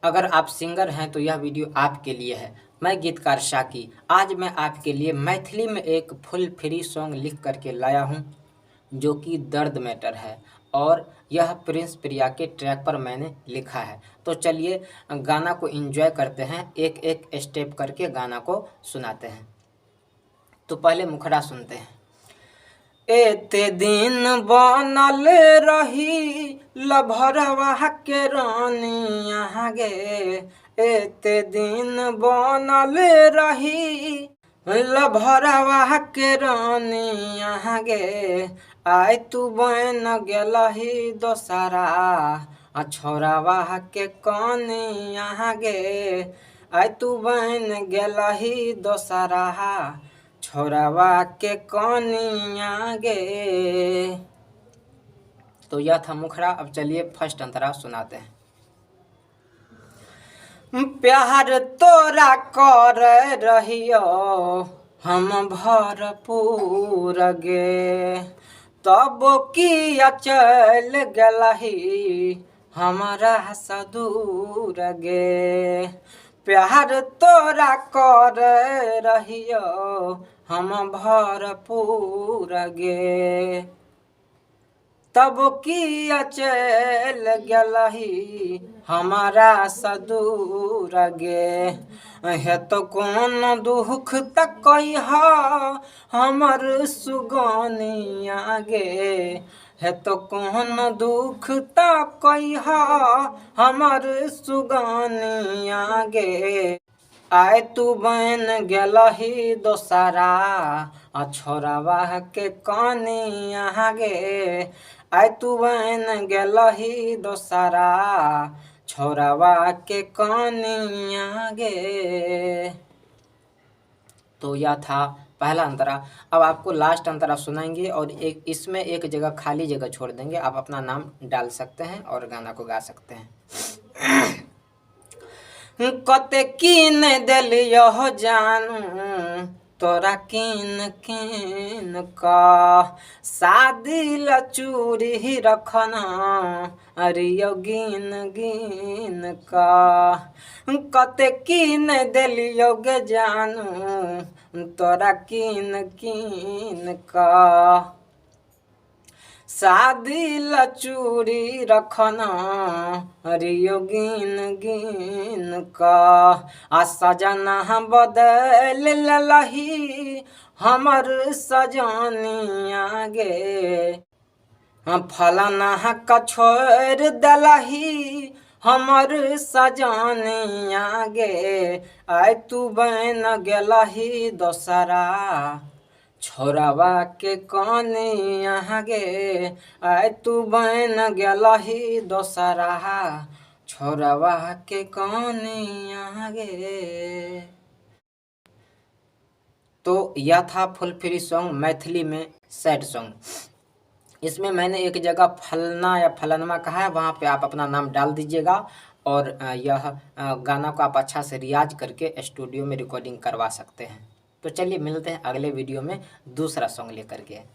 अगर आप सिंगर हैं तो यह वीडियो आपके लिए है। मैं गीतकार शाकी आज मैं आपके लिए मैथिली में एक फुल फ्री सॉन्ग लिख करके लाया हूँ जो कि दर्द मैटर है और यह प्रिंस प्रिया के ट्रैक पर मैंने लिखा है। तो चलिए गाना को एंजॉय करते हैं, एक एक स्टेप करके गाना को सुनाते हैं। तो पहले मुखड़ा सुनते हैं। एते दिन बनल रही लभरवा के रानिया गे, एते दिन बनल रही लभरवा के रानिया गे, आय तू बन गेलही दोसरा छोरावा के कनिया गे, आय तू बन गेलही दोसरा छोरावा के कनिया गे। तो यह था मुखड़ा। अब चलिए फर्स्ट अंतरा सुनाते हैं। प्यार तोरा कर रहियो हम भरपूर गे, तब किया चल गलही हमारा सदूर गे। प्यार तोरा कर रहियो हम भरपूर गे, तब किया चल गलही हमारा सदूर गे। है तो कौन दुख तक कहिहा हमर सुगनिया गे, है तो कौन दुख तक कहिहा हमर सुगनिया गे, आय तू बन गेलही दोसरा छोरावा के कनिया गे, आय तू बन गेलही दोसरा छोरावा के कनिया गे। तो यह था पहला अंतरा। अब आपको लास्ट अंतरा सुनाएंगे और एक इसमें एक जगह खाली जगह छोड़ देंगे, आप अपना नाम डाल सकते हैं और गाना को गा सकते हैं। कते कीन दिलियो जानू तोरा कीन कीन का, शादी ला चूड़ी रखना अरियो गिन गिन का। कते कीन दिलियो गे जानू तोरा कीन कीन का, शादी ला चूड़ी रखना रियो गिन गिन का। आ सजना बदल लही हमर सजनिया गे, फलाना का छोड़ दलही हमर सजनिया गे, आय तू बन गेलही दोसरा छोरावा के कनिया गे, आय तू बन गेलही दोसरा छोरावा के कनिया गे। तो यह था फुल फ्री सॉन्ग मैथिली में सैड सॉन्ग। इसमें मैंने एक जगह फलना या फलनमा कहा है, वहाँ पे आप अपना नाम डाल दीजिएगा और यह गाना को आप अच्छा से रियाज करके स्टूडियो में रिकॉर्डिंग करवा सकते हैं। तो चलिए मिलते हैं अगले वीडियो में दूसरा सॉन्ग लेकर के।